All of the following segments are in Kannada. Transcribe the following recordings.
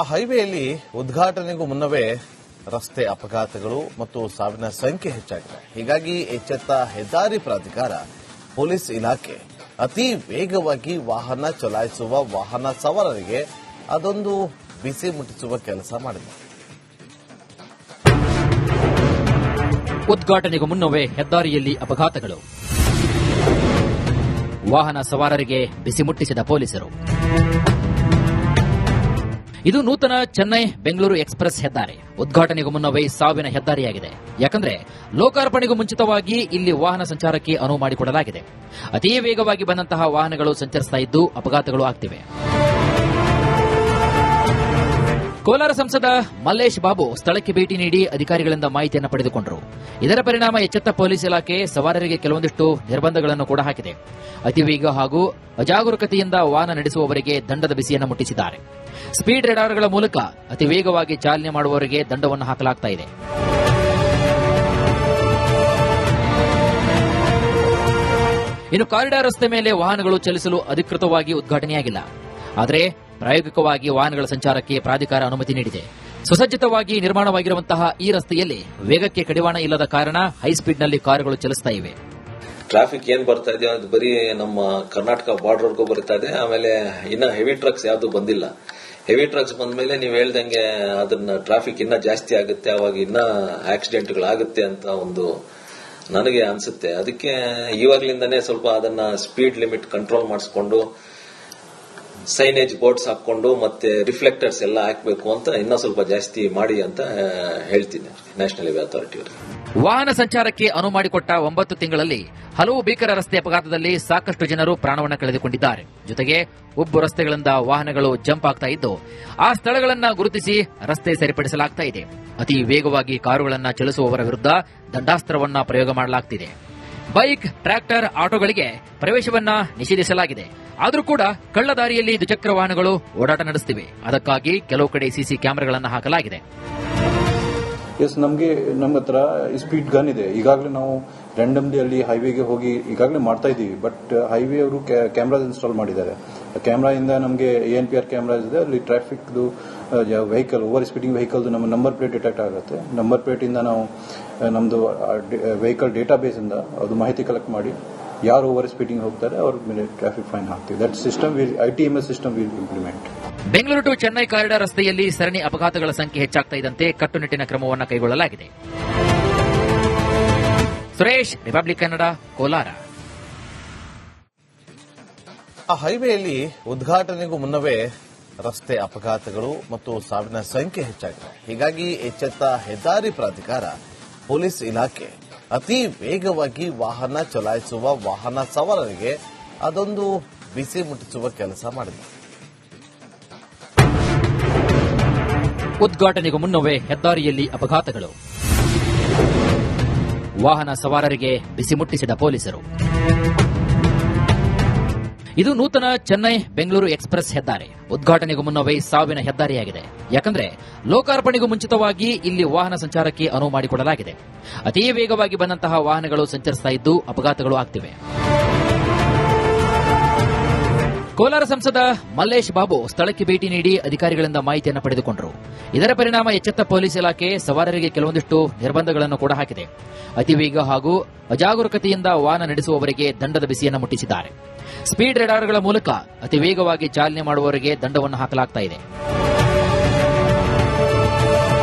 ಆ ಹೈವೇಯಲ್ಲಿ ಉದ್ಘಾಟನೆಗೂ ಮುನ್ನವೇ ರಸ್ತೆ ಅಪಘಾತಗಳು ಮತ್ತು ಸಾವಿನ ಸಂಖ್ಯೆ ಹೆಚ್ಚಾಗಿದೆ. ಹೀಗಾಗಿ ಎಚ್ಚೆತ್ತ ಹೆದ್ದಾರಿ ಪ್ರಾಧಿಕಾರ, ಪೊಲೀಸ್ ಇಲಾಖೆ ಅತಿ ವೇಗವಾಗಿ ವಾಹನ ಚಲಾಯಿಸುವ ವಾಹನ ಸವಾರರಿಗೆ ಅದೊಂದು ಬಿಸಿ ಮುಟ್ಟಿಸುವ ಕೆಲಸ ಮಾಡಿದೆ. ಉದ್ಘಾಟನೆಗೂ ಮುನ್ನವೇ ಹೆದ್ದಾರಿಯಲ್ಲಿ ಅಪಘಾತಗಳು, ವಾಹನ ಸವಾರರಿಗೆ ಬಿಸಿ ಮುಟ್ಟಿಸಿದ ಪೊಲೀಸರು. ಇದು ನೂತನ ಚೆನ್ನೈ ಬೆಂಗಳೂರು ಎಕ್ಸ್ಪ್ರೆಸ್ ಹೆದ್ದಾರಿ. ಉದ್ಘಾಟನೆಗೂ ಮುನ್ನವೇ ಸಾವಿನ ಹೆದ್ದಾರಿಯಾಗಿದೆ. ಯಾಕಂದ್ರೆ ಲೋಕಾರ್ಪಣೆಗೂ ಮುಂಚಿತವಾಗಿ ಇಲ್ಲಿ ವಾಹನ ಸಂಚಾರಕ್ಕೆ ಅನುವು ಮಾಡಿಕೊಡಲಾಗಿದೆ. ಅತಿ ವೇಗವಾಗಿ ಬಂದಂತಹ ವಾಹನಗಳು ಸಂಚರಿಸ್ತಾ ಇದ್ದು ಅಪಘಾತಗಳು ಆಗ್ತಿವೆ. ಕೋಲಾರ ಸಂಸದ ಮಲ್ಲೇಶ್ ಬಾಬು ಸ್ಥಳಕ್ಕೆ ಭೇಟಿ ನೀಡಿ ಅಧಿಕಾರಿಗಳಿಂದ ಮಾಹಿತಿಯನ್ನು ಪಡೆದುಕೊಂಡರು. ಇದರ ಪರಿಣಾಮ ಎಚ್ಚೆತ್ತ ಪೊಲೀಸ್ ಇಲಾಖೆ ಸವಾರರಿಗೆ ಕೆಲವೊಂದಿಷ್ಟು ನಿರ್ಬಂಧಗಳನ್ನು ಕೂಡ ಹಾಕಿದೆ. ಅತಿವೇಗ ಹಾಗೂ ಅಜಾಗರೂಕತೆಯಿಂದ ವಾಹನ ನಡೆಸುವವರಿಗೆ ದಂಡದ ಬಿಸಿಯನ್ನು ಮುಟ್ಟಿಸಿದ್ದಾರೆ. ಸ್ಪೀಡ್ ರೇಡಾರ್ಗಳ ಮೂಲಕ ಅತಿ ವೇಗವಾಗಿ ಚಾಲನೆ ಮಾಡುವವರಿಗೆ ದಂಡವನ್ನು ಹಾಕಲಾಗ್ತಾ ಇದೆ. ಇನ್ನು ಕಾರಿಡಾರ್ ರಸ್ತೆ ಮೇಲೆ ವಾಹನಗಳು ಚಲಿಸಲು ಅಧಿಕೃತವಾಗಿ ಉದ್ಘಾಟನೆಯಾಗಿಲ್ಲ. ಆದರೆ ಪ್ರಾಯೋಗಿಕವಾಗಿ ವಾಹನಗಳ ಸಂಚಾರಕ್ಕೆ ಪ್ರಾಧಿಕಾರ ಅನುಮತಿ ನೀಡಿದೆ. ಸುಸಜ್ಜಿತವಾಗಿ ನಿರ್ಮಾಣವಾಗಿರುವಂತಹ ಈ ರಸ್ತೆಯಲ್ಲಿ ವೇಗಕ್ಕೆ ಕಡಿವಾಣ ಇಲ್ಲದ ಕಾರಣ ಹೈಸ್ಪೀಡ್ನಲ್ಲಿ ಕಾರುಗಳು ಚಲಿಸ್ತಾ ಇವೆ. ಟ್ರಾಫಿಕ್ ಏನ್ ಬರ್ತಾ ಇದೆ ಅದು ಬರೀ ನಮ್ಮ ಕರ್ನಾಟಕ ಬಾರ್ಡರ್ಗೂ ಬರ್ತಾ ಇದೆ. ಆಮೇಲೆ ಇನ್ನ ಹೆವಿ ಟ್ರಕ್ಸ್ ಯಾವ್ದು ಬಂದಿಲ್ಲ. ಹೆವಿ ಟ್ರಕ್ಸ್ ಬಂದ್ಮೇಲೆ ನೀವು ಹೇಳ್ದಂಗೆ ಅದನ್ನ ಟ್ರಾಫಿಕ್ ಇನ್ನ ಜಾಸ್ತಿ ಆಗುತ್ತೆ, ಅವಾಗ ಇನ್ನ ಆಕ್ಸಿಡೆಂಟ್ಗಳಾಗುತ್ತೆ ಅಂತ ಒಂದು ನನಗೆ ಅನ್ಸುತ್ತೆ. ಅದಕ್ಕೆ ಇವಾಗ್ಲಿಂದನೇ ಸ್ವಲ್ಪ ಅದನ್ನ ಸ್ಪೀಡ್ ಲಿಮಿಟ್ ಕಂಟ್ರೋಲ್ ಮಾಡಿಸ್ಕೊಂಡು ಸೈನೇಜ್ ಬೋರ್ಡ್ಸ್ ಹಾಕೊಂಡು ಮತ್ತೆ ರಿಫ್ಲೆಕ್ಟರ್ಸ್ ಎಲ್ಲ ಹಾಕಬೇಕು ಅಂತ ಇನ್ನೂ ಸ್ವಲ್ಪ ಜಾಸ್ತಿ ಮಾಡಿ ಅಂತ ಹೇಳ್ತೀನಿ ನ್ಯಾಷನಲ್ ಹೈವೇ ಅಥಾರಿಟಿ ಅವರಿಗೆ. ವಾಹನ ಸಂಚಾರಕ್ಕೆ ಅನುವು ಮಾಡಿಕೊಟ್ಟ 9 ತಿಂಗಳಲ್ಲಿ ಹಲವು ಭೀಕರ ರಸ್ತೆ ಅಪಘಾತದಲ್ಲಿ ಸಾಕಷ್ಟು ಜನರು ಪ್ರಾಣವನ್ನು ಕಳೆದುಕೊಂಡಿದ್ದಾರೆ. ಜೊತೆಗೆ ಉಬ್ಬು ರಸ್ತೆಗಳಿಂದ ವಾಹನಗಳು ಜಂಪ್ ಆಗ್ತಾ ಇದ್ದು ಆ ಸ್ಥಳಗಳನ್ನು ಗುರುತಿಸಿ ರಸ್ತೆ ಸರಿಪಡಿಸಲಾಗ್ತಾ ಇದೆ. ಅತಿ ವೇಗವಾಗಿ ಕಾರುಗಳನ್ನು ಚಲಿಸುವವರ ವಿರುದ್ಧ ದಂಡಾಸ್ತ್ರವನ್ನ ಪ್ರಯೋಗ ಮಾಡಲಾಗ್ತಿದೆ. ಬೈಕ್, ಟ್ರ್ಯಾಕ್ಟರ್, ಆಟೋಗಳಿಗೆ ಪ್ರವೇಶವನ್ನ ನಿಷೇಧಿಸಲಾಗಿದೆ. ಆದರೂ ಕೂಡ ಕಳ್ಳ ದಾರಿಯಲ್ಲಿ ದ್ವಿಚಕ್ರ ವಾಹನಗಳು ಓಡಾಟ ನಡೆಸುತ್ತಿವೆ. ಅದಕ್ಕಾಗಿ ಕೆಲವು ಕಡೆ ಸಿಸಿ ಕ್ಯಾಮೆರಾಗಳನ್ನು ಹಾಕಲಾಗಿದೆ. ನಮ್ಮ ಹತ್ರ ಸ್ಪೀಡ್ ಗನ್ ಇದೆ. ಈಗಾಗಲೇ ನಾವು ರ್ಯಾಂಡಮ್ಲಿ ಅಲ್ಲಿ ಹೈವೇಗೆ ಹೋಗಿ ಈಗಾಗಲೇ ಮಾಡ್ತಾ ಇದ್ದೀವಿ. ಬಟ್ ಹೈವೇ ಅವರು ಕ್ಯಾಮ್ರಾಸ್ ಇನ್ಸ್ಟಾಲ್ ಮಾಡಿದ್ದಾರೆ. ಕ್ಯಾಮ್ರಾ ಇಂದ ನಮಗೆ ANPR ಕ್ಯಾಮ್ರಾ ಇದೆ. ಅಲ್ಲಿ traffic vehicle, over speeding vehicle ನಮ್ಮ ನಂಬರ್ ಪ್ಲೇಟ್ ಡಿಟೆಕ್ಟ್ ಆಗುತ್ತೆ. ನಂಬರ್ ಪ್ಲೇಟ್ ಇಂದ ನಾವು ನಮ್ದು ವೆಹಿಕಲ್ ಡೇಟಾ ಬೇಸ್ ಇಂದ ಅದು ಮಾಹಿತಿ ಕಲೆಕ್ಟ್ ಮಾಡಿ ಯಾರು ಓವರ್ ಸ್ಪೀಡಿಂಗ್ ಹೋಗ್ತಾರೆ ಅವ್ರ ಮೇಲೆ ಟ್ರಾಫಿಕ್ ಫೈನ್ ಹಾಕ್ತೀವಿ. That system ITMS system will implement. Bengaluru to Chennai corridor ರಸ್ತೆಯಲ್ಲಿ ಸರಣಿ ಅಪಘಾತಗಳ ಸಂಖ್ಯೆ ಹೆಚ್ಚಾಗ್ತಾ ಇದ್ದಂತೆ ಕಟ್ಟುನಿಟ್ಟಿನ ಕ್ರಮವನ್ನು ಕೈಗೊಳ್ಳಲಾಗಿದೆ. ಸುರೇಶ್, ರಿಪಬ್ಲಿಕ್ ಕನ್ನಡ, ಕೋಲಾರ. ಆ ಹೈವೇಯಲ್ಲಿ ಉದ್ಘಾಟನೆಗೂ ಮುನ್ನವೇ ರಸ್ತೆ ಅಪಘಾತಗಳು ಮತ್ತು ಸಾವಿನ ಸಂಖ್ಯೆ ಹೆಚ್ಚಾಗಿದೆ. ಹೀಗಾಗಿ ಎಚ್ಚೆತ್ತ ಹೆದ್ದಾರಿ ಪ್ರಾಧಿಕಾರ, ಪೊಲೀಸ್ ಇಲಾಖೆ ಅತಿ ವೇಗವಾಗಿ ವಾಹನ ಚಲಾಯಿಸುವ ವಾಹನ ಸವಾರರಿಗೆ ಅದೊಂದು ಬಿಸಿ ಮುಟ್ಟಿಸುವ ಕೆಲಸ ಮಾಡಿದೆ. ಉದ್ಘಾಟನೆಗೂ ಮುನ್ನವೇ ಹೆದ್ದಾರಿಯಲ್ಲಿ ಅಪಘಾತಗಳು, ವಾಹನ ಸವಾರರಿಗೆ ಬಿಸಿ ಮುಟ್ಟಿಸಿದ ಪೊಲೀಸರು. ಇದು ನೂತನ ಚೆನ್ನೈ ಬೆಂಗಳೂರು ಎಕ್ಸ್ಪ್ರೆಸ್ ಹೆದ್ದಾರಿ. ಉದ್ಘಾಟನೆಗೂ ಮುನ್ನವೇ ಸಾವಿನ ಹೆದ್ದಾರಿಯಾಗಿದೆ. ಯಾಕಂದ್ರೆ ಲೋಕಾರ್ಪಣೆಗೂ ಮುಂಚಿತವಾಗಿ ಇಲ್ಲಿ ವಾಹನ ಸಂಚಾರಕ್ಕೆ ಅನುವು ಮಾಡಿಕೊಡಲಾಗಿದೆ. ಅತಿ ವೇಗವಾಗಿ ಬಂದಂತಹ ವಾಹನಗಳು ಸಂಚರಿಸ್ತಾ ಇದ್ದು ಅಪಘಾತಗಳು ಆಗ್ತಿವೆ. ಕೋಲಾರ ಸಂಸದ ಮಲ್ಲೇಶ್ ಬಾಬು ಸ್ಥಳಕ್ಕೆ ಭೇಟಿ ನೀಡಿ ಅಧಿಕಾರಿಗಳಿಂದ ಮಾಹಿತಿಯನ್ನು ಪಡೆದುಕೊಂಡರು. ಇದರ ಪರಿಣಾಮ ಎಚ್ಚೆತ್ತ ಪೊಲೀಸ್ ಇಲಾಖೆ ಸವಾರರಿಗೆ ಕೆಲವೊಂದಿಷ್ಟು ನಿರ್ಬಂಧಗಳನ್ನು ಕೂಡ ಹಾಕಿದೆ. ಅತಿವೇಗ ಹಾಗೂ ಅಜಾಗರೂಕತೆಯಿಂದ ವಾಹನ ನಡೆಸುವವರಿಗೆ ದಂಡದ ಬಿಸಿಯನ್ನು ಮುಟ್ಟಿಸಿದ್ದಾರೆ. ಸ್ಪೀಡ್ ರೇಡಾರ್ಗಳ ಮೂಲಕ ಅತಿ ವೇಗವಾಗಿ ಚಾಲನೆ ಮಾಡುವವರಿಗೆ ದಂಡವನ್ನು ಹಾಕಲಾಗ್ತಾ ಇದೆ.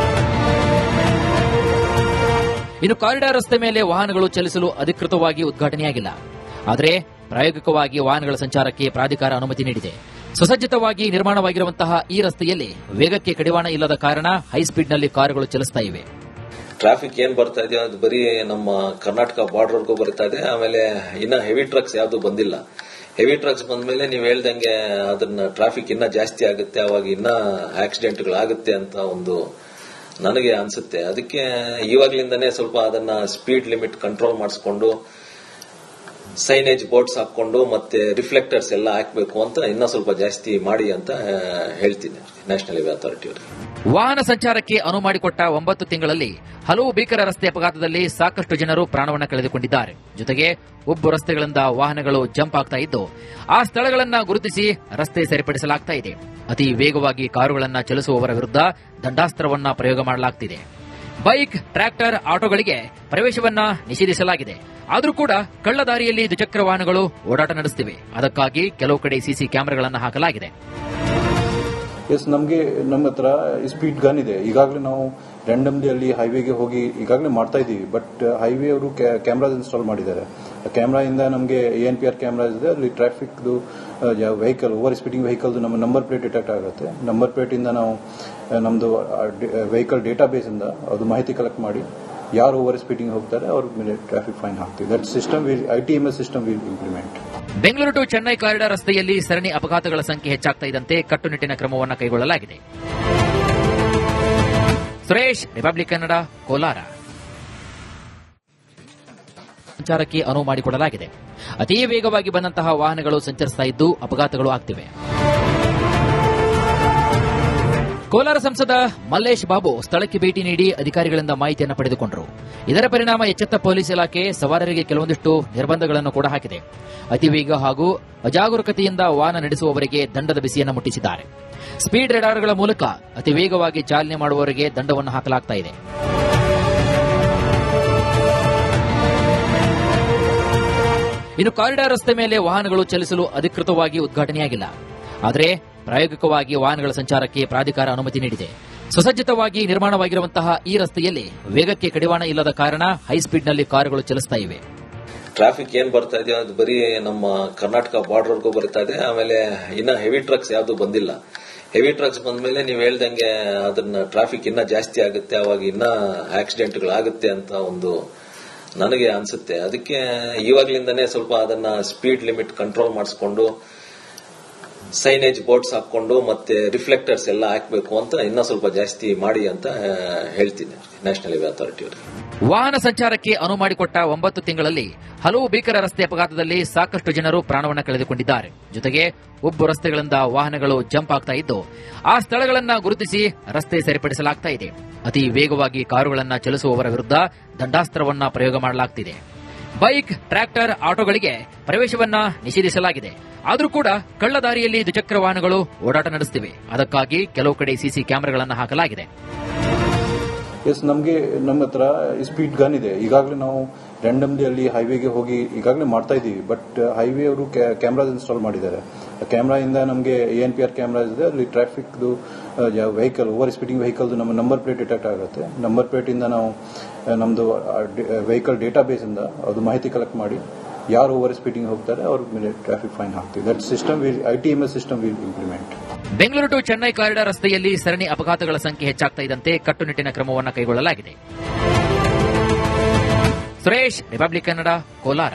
ಇನ್ನು ಕಾರಿಡಾರ್ ರಸ್ತೆ ಮೇಲೆ ವಾಹನಗಳು ಚಲಿಸಲು ಅಧಿಕೃತವಾಗಿ ಉದ್ಘಾಟನೆಯಾಗಿಲ್ಲ. ಆದರೆ ಪ್ರಾಯೋಗಿಕವಾಗಿ ವಾಹನಗಳ ಸಂಚಾರಕ್ಕೆ ಪ್ರಾಧಿಕಾರ ಅನುಮತಿ ನೀಡಿದೆ. ಸುಸಜ್ಜಿತವಾಗಿ ನಿರ್ಮಾಣವಾಗಿರುವಂತಹ ಈ ರಸ್ತೆಯಲ್ಲಿ ವೇಗಕ್ಕೆ ಕಡಿವಾಣ ಇಲ್ಲದ ಕಾರಣ ಹೈಸ್ಪೀಡ್ನಲ್ಲಿ ಕಾರುಗಳು ಚಲಿಸ್ತಾ ಇವೆ. ಟ್ರಾಫಿಕ್ ಏನ್ ಬರ್ತಾ ಇದೆ ಅದು ಬರೀ ನಮ್ಮ ಕರ್ನಾಟಕ ಬಾರ್ಡರ್ಗೂ ಬರ್ತಾ ಇದೆ. ಆಮೇಲೆ ಇನ್ನ ಹೆವಿ ಟ್ರಕ್ಸ್ ಯಾವ್ದು ಬಂದಿಲ್ಲ. ಹೆವಿ ಟ್ರಕ್ಸ್ ಬಂದ್ಮೇಲೆ ನೀವು ಹೇಳ್ದಂಗೆ ಅದನ್ನ ಟ್ರಾಫಿಕ್ ಇನ್ನ ಜಾಸ್ತಿ ಆಗುತ್ತೆ, ಅವಾಗ ಇನ್ನ ಆಕ್ಸಿಡೆಂಟ್ಗಳಾಗುತ್ತೆ ಅಂತ ಒಂದು ನನಗೆ ಅನ್ಸುತ್ತೆ. ಅದಕ್ಕೆ ಇವಾಗ್ಲಿಂದನೇ ಸ್ವಲ್ಪ ಅದನ್ನ ಸ್ಪೀಡ್ ಲಿಮಿಟ್ ಕಂಟ್ರೋಲ್ ಮಾಡಿಸ್ಕೊಂಡು ಸೈನೇಜ್ ಬೋರ್ಡ್ಸ್ ಹಾಕೊಂಡು ಮತ್ತೆ ರಿಫ್ಲೆಕ್ಟರ್ಸ್ ಎಲ್ಲ ಹಾಕಬೇಕು ಅಂತ ಇನ್ನೂ ಸ್ವಲ್ಪ ಜಾಸ್ತಿ ಮಾಡಿ ಅಂತ ಹೇಳ್ತೀನಿ ನ್ಯಾಷನಲ್ ಹೈವೇ ಅಥಾರಿಟಿ ಅವರಿಗೆ. ವಾಹನ ಸಂಚಾರಕ್ಕೆ ಅನುವು ಮಾಡಿಕೊಟ್ಟ 9 ತಿಂಗಳಲ್ಲಿ ಹಲವು ಭೀಕರ ರಸ್ತೆ ಅಪಘಾತದಲ್ಲಿ ಸಾಕಷ್ಟು ಜನರು ಪ್ರಾಣವನ್ನ ಕಳೆದುಕೊಂಡಿದ್ದಾರೆ. ಜೊತೆಗೆ ಉಬ್ಬು ರಸ್ತೆಗಳಿಂದ ವಾಹನಗಳು ಜಂಪ್ ಆಗ್ತಾ ಇದ್ದು ಆ ಸ್ಥಳಗಳನ್ನ ಗುರುತಿಸಿ ರಸ್ತೆ ಸರಿಪಡಿಸಲಾಗ್ತಾ ಇದೆ. ಅತಿ ವೇಗವಾಗಿ ಕಾರುಗಳನ್ನ ಚಲಿಸುವವರ ವಿರುದ್ಧ ದಂಡಾಸ್ತ್ರವನ್ನ ಪ್ರಯೋಗ ಮಾಡಲಾಗ್ತಿದೆ. ಬೈಕ್, ಟ್ರ್ಯಾಕ್ಟರ್, ಆಟೋಗಳಿಗೆ ಪ್ರವೇಶವನ್ನ ನಿಷೇಧಿಸಲಾಗಿದೆ. ಆದರೂ ಕೂಡ ಕಳ್ಳ ದಾರಿಯಲ್ಲಿ ದ್ವಿಚಕ್ರ ವಾಹನಗಳು ಓಡಾಟ ನಡೆಸುತ್ತಿವೆ. ಅದಕ್ಕಾಗಿ ಕೆಲವು ಕಡೆ ಸಿಸಿ ಕ್ಯಾಮೆರಾಗಳನ್ನು ಹಾಕಲಾಗಿದೆ. ಎಸ್, ನಮ್ಮ ಹತ್ರ ಸ್ಪೀಡ್ ಗನ್ ಇದೆ. ಈಗಾಗಲೇ ನಾವು ರ್ಯಾಂಡಮ್ಲಿ ಅಲ್ಲಿ ಹೈವೇಗೆ ಹೋಗಿ ಈಗಾಗಲೇ ಮಾಡ್ತಾ ಇದ್ದೀವಿ. ಬಟ್ ಹೈವೇ ಅವರು ಕ್ಯಾಮ್ರಾಸ್ ಇನ್ಸ್ಟಾಲ್ ಮಾಡಿದ್ದಾರೆ. ಕ್ಯಾಮ್ರಾ ಇಂದ ನಮಗೆ ANPR ಕ್ಯಾಮ್ರಾ ಇದೆ, ಅಲ್ಲಿ traffic vehicle, over speeding vehicle ನಮ್ಮ ನಂಬರ್ ಪ್ಲೇಟ್ ಡಿಟೆಕ್ಟ್ ಆಗುತ್ತೆ. ನಂಬರ್ ಪ್ಲೇಟ್ ಇಂದ ನಾವು ನಮ್ದು ವೆಹಿಕಲ್ ಡೇಟಾ ಬೇಸ್ ಇಂದ ಅದು ಮಾಹಿತಿ ಕಲೆಕ್ಟ್ ಮಾಡಿ ಯಾರು ಓವರ್ ಸ್ಪೀಡಿಂಗ್ ಹೋಗ್ತಾರೆ ಅವ್ರ ಮೇಲೆ ಟ್ರಾಫಿಕ್ ಫೈನ್ ಹಾಕ್ತೀವಿ. That system ITMS system will implement. Bengaluru to Chennai corridor ರಸ್ತೆಯಲ್ಲಿ ಸರಣಿ ಅಪಘಾತಗಳ ಸಂಖ್ಯೆ ಹೆಚ್ಚಾಗ್ತಾ ಇದ್ದಂತೆ ಕಟ್ಟುನಿಟ್ಟಿನ ಕ್ರಮವನ್ನು ಕೈಗೊಳ್ಳಲಾಗಿದೆ. ಸುರೇಶ್, ರಿಪಬ್ಲಿಕ್ ಕನ್ನಡ, ಕೋಲಾರ. ಸಂಚಾರಕ್ಕೆ ಅನುವು ಮಾಡಿಕೊಡಲಾಗಿದೆ. ಅತಿ ವೇಗವಾಗಿ ಬಂದಂತಹ ವಾಹನಗಳು ಸಂಚರಿಸ್ತಾ ಇದ್ದು ಅಪಘಾತಗಳು ಆಗ್ತಿವೆ. ಕೋಲಾರ ಸಂಸದ ಮಲ್ಲೇಶ್ ಬಾಬು ಸ್ಥಳಕ್ಕೆ ಭೇಟಿ ನೀಡಿ ಅಧಿಕಾರಿಗಳಿಂದ ಮಾಹಿತಿಯನ್ನು ಪಡೆದುಕೊಂಡರು. ಇದರ ಪರಿಣಾಮ ಎಚ್ಚೆತ್ತ ಪೊಲೀಸ್ ಇಲಾಖೆ ಸವಾರರಿಗೆ ಕೆಲವೊಂದಿಷ್ಟು ನಿರ್ಬಂಧಗಳನ್ನು ಕೂಡ ಹಾಕಿದೆ. ಅತಿವೇಗ ಹಾಗೂ ಅಜಾಗರೂಕತೆಯಿಂದ ವಾಹನ ನಡೆಸುವವರಿಗೆ ದಂಡದ ಬಿಸಿಯನ್ನು ಮುಟ್ಟಿಸಿದ್ದಾರೆ. ಸ್ಪೀಡ್ ರೇಡಾರ್ಗಳ ಮೂಲಕ ಅತಿ ವೇಗವಾಗಿ ಚಾಲನೆ ಮಾಡುವವರಿಗೆ ದಂಡವನ್ನು ಹಾಕಲಾಗ್ತಾ ಇದೆ. ಇನ್ನು ಕಾರಿಡಾರ್ ರಸ್ತೆ ಮೇಲೆ ವಾಹನಗಳು ಚಲಿಸಲು ಅಧಿಕೃತವಾಗಿ ಉದ್ಘಾಟನೆಯಾಗಿಲ್ಲ. ಆದರೆ ಪ್ರಾಯೋಗಿಕವಾಗಿ ವಾಹನಗಳ ಸಂಚಾರಕ್ಕೆ ಪ್ರಾಧಿಕಾರ ಅನುಮತಿ ನೀಡಿದೆ. ಸುಸಜ್ಜಿತವಾಗಿ ನಿರ್ಮಾಣವಾಗಿರುವಂತಹ ಈ ರಸ್ತೆಯಲ್ಲಿ ವೇಗಕ್ಕೆ ಕಡಿವಾಣ ಇಲ್ಲದ ಕಾರಣ ಹೈಸ್ಪೀಡ್ನಲ್ಲಿ ಕಾರುಗಳು ಚಲಿಸ್ತಾ ಇವೆ. ಟ್ರಾಫಿಕ್ ಏನ್ ಬರ್ತಾ ಇದೆ ಅದು ಬರೀ ನಮ್ಮ ಕರ್ನಾಟಕ ಬಾರ್ಡರ್ಗೂ ಬರ್ತಾ ಇದೆ. ಆಮೇಲೆ ಇನ್ನ ಹೆವಿ ಟ್ರಕ್ಸ್ ಯಾವ್ದು ಬಂದಿಲ್ಲ. ಹೆವಿ ಟ್ರಕ್ಸ್ ಬಂದ್ಮೇಲೆ ನೀವು ಹೇಳ್ದಂಗೆ ಅದನ್ನ ಟ್ರಾಫಿಕ್ ಇನ್ನ ಜಾಸ್ತಿ ಆಗುತ್ತೆ, ಅವಾಗ ಇನ್ನ ಆಕ್ಸಿಡೆಂಟ್ಗಳಾಗುತ್ತೆ ಅಂತ ಒಂದು ನನಗೆ ಅನ್ಸುತ್ತೆ. ಅದಕ್ಕೆ ಇವಾಗ್ಲಿಂದನೇ ಸ್ವಲ್ಪ ಅದನ್ನ ಸ್ಪೀಡ್ ಲಿಮಿಟ್ ಕಂಟ್ರೋಲ್ ಮಾಡಿಸ್ಕೊಂಡು ಸೈನೇಜ್ ಬೋರ್ಡ್ಸ್ ಹಾಕೊಂಡು ಮತ್ತೆ ರಿಫ್ಲೆಕ್ಟರ್ಸ್ ಎಲ್ಲ ಹಾಕಬೇಕು ಅಂತ ಇನ್ನೂ ಸ್ವಲ್ಪ ಜಾಸ್ತಿ ಮಾಡಿ ಅಂತ ಹೇಳ್ತೀನಿ ನ್ಯಾಷನಲ್ ಹೈವೇ ಅಥಾರಿಟಿ ಅವರಿಗೆ. ವಾಹನ ಸಂಚಾರಕ್ಕೆ ಅನುವು ಮಾಡಿಕೊಟ್ಟ 9 ತಿಂಗಳಲ್ಲಿ ಹಲವು ಭೀಕರ ರಸ್ತೆ ಅಪಘಾತದಲ್ಲಿ ಸಾಕಷ್ಟು ಜನರು ಪ್ರಾಣವನ್ನ ಕಳೆದುಕೊಂಡಿದ್ದಾರೆ. ಜೊತೆಗೆ ಉಬ್ಬು ರಸ್ತೆಗಳಿಂದ ವಾಹನಗಳು ಜಂಪ್ ಆಗ್ತಾ ಇದ್ದು ಆ ಸ್ಥಳಗಳನ್ನ ಗುರುತಿಸಿ ರಸ್ತೆ ಸರಿಪಡಿಸಲಾಗ್ತಾ ಇದೆ. ಅತಿ ವೇಗವಾಗಿ ಕಾರುಗಳನ್ನ ಚಲಿಸುವವರ ವಿರುದ್ಧ ದಂಡಾಸ್ತ್ರವನ್ನ ಪ್ರಯೋಗ ಮಾಡಲಾಗ್ತಿದೆ. ಬೈಕ್, ಟ್ರ್ಯಾಕ್ಟರ್, ಆಟೋಗಳಿಗೆ ಪ್ರವೇಶವನ್ನ ನಿಷೇಧಿಸಲಾಗಿದೆ. ಆದರೂ ಕೂಡ ಕಳ್ಳ ದಾರಿಯಲ್ಲಿ ದ್ವಿಚಕ್ರ ವಾಹನಗಳು ಓಡಾಟ ನಡೆಸುತ್ತಿವೆ. ಅದಕ್ಕಾಗಿ ಕೆಲವು ಕಡೆ ಸಿಸಿ ಕ್ಯಾಮೆರಾಗಳನ್ನು ಹಾಕಲಾಗಿದೆ. ಎಸ್, ನಮ್ಮ ಹತ್ರ ಸ್ಪೀಡ್ ಗನ್ ಇದೆ. ಈಗಾಗಲೇ ನಾವು ರ್ಯಾಂಡಮ್ಲಿ ಅಲ್ಲಿ ಹೈವೇಗೆ ಹೋಗಿ ಈಗಾಗಲೇ ಮಾಡ್ತಾ ಇದ್ದೀವಿ. ಬಟ್ ಹೈವೇ ಅವರು ಕ್ಯಾಮ್ರಾಸ್ ಇನ್ಸ್ಟಾಲ್ ಮಾಡಿದ್ದಾರೆ. ಕ್ಯಾಮ್ರಾ ಇಂದ ನಮಗೆ ANPR ಕ್ಯಾಮ್ರಾ ಇದೆ, ಅಲ್ಲಿ traffic vehicle, over speeding vehicle ನಮ್ಮ ನಂಬರ್ ಪ್ಲೇಟ್ ಡಿಟೆಕ್ಟ್ ಆಗುತ್ತೆ. ನಂಬರ್ ಪ್ಲೇಟ್ ಇಂದ ನಾವು ನಮ್ದು ವೆಹಿಕಲ್ ಡೇಟಾ ಬೇಸ್ ಇಂದ ಅದು ಮಾಹಿತಿ ಕಲೆಕ್ಟ್ ಮಾಡಿ ಯಾರು ಓವರ್ ಸ್ಪೀಡಿಂಗ್ ಹೋಗ್ತಾರೆ ಅವ್ರ ಮೇಲೆ ಟ್ರಾಫಿಕ್ ಫೈನ್ ಹಾಕ್ತೀವಿ. That system ITMS system will implement. Bengaluru to Chennai corridor ರಸ್ತೆಯಲ್ಲಿ ಸರಣಿ ಅಪಘಾತಗಳ ಸಂಖ್ಯೆ ಹೆಚ್ಚಾಗ್ತಾ ಇದ್ದಂತೆ ಕಟ್ಟುನಿಟ್ಟಿನ ಕ್ರಮವನ್ನು ಕೈಗೊಳ್ಳಲಾಗಿದೆ. ಸುರೇಶ್, ರಿಪಬ್ಲಿಕ್ ಕನ್ನಡ, ಕೋಲಾರ.